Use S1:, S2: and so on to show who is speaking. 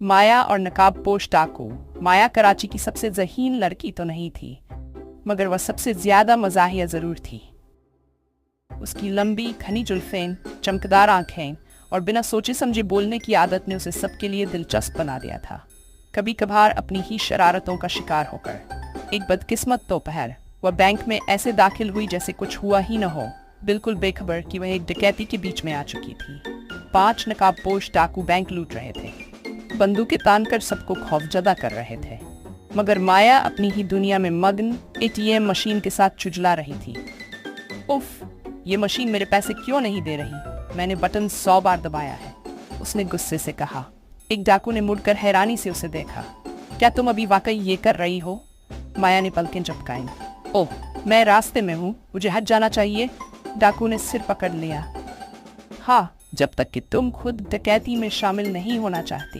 S1: माया और नकाबपोश डाकू। माया कराची की सबसे ज़हीन लड़की तो नहीं थी, मगर वह सबसे ज्यादा मज़ाहिया जरूर थी। उसकी लंबी घनी जुल्फें, चमकदार आंखें और बिना सोचे समझे बोलने की आदत ने उसे सबके लिए दिलचस्प बना दिया था। कभी कभार अपनी ही शरारतों का शिकार होकर एक बदकिस्मत दोपहर वह बैंक में ऐसे दाखिल हुई जैसे कुछ हुआ ही न हो, बिल्कुल बेखबर कि वह एक डकैती के बीच में आ चुकी थी। 5 नकाबपोश डाकू बैंक लूट रहे थे, बंदूकें तानकर सबको खौफजदा कर रहे थे, मगर माया अपनी ही दुनिया में मग्न एटीएम मशीन के साथ चुजला रही थी। उफ, ये मशीन मेरे पैसे क्यों नहीं दे रही? मैंने बटन 100 बार दबाया है, उसने गुस्से से कहा। एक डाकू ने मुड़कर हैरानी से उसे देखा। क्या तुम अभी वाकई ये कर रही हो? माया ने पलकें झपकाईं। ओह, मैं रास्ते में हूँ, मुझे हट जाना चाहिए। डाकू ने सिर पकड़ लिया। हाँ, जब तक कि तुम खुद डकैती में शामिल नहीं होना चाहती।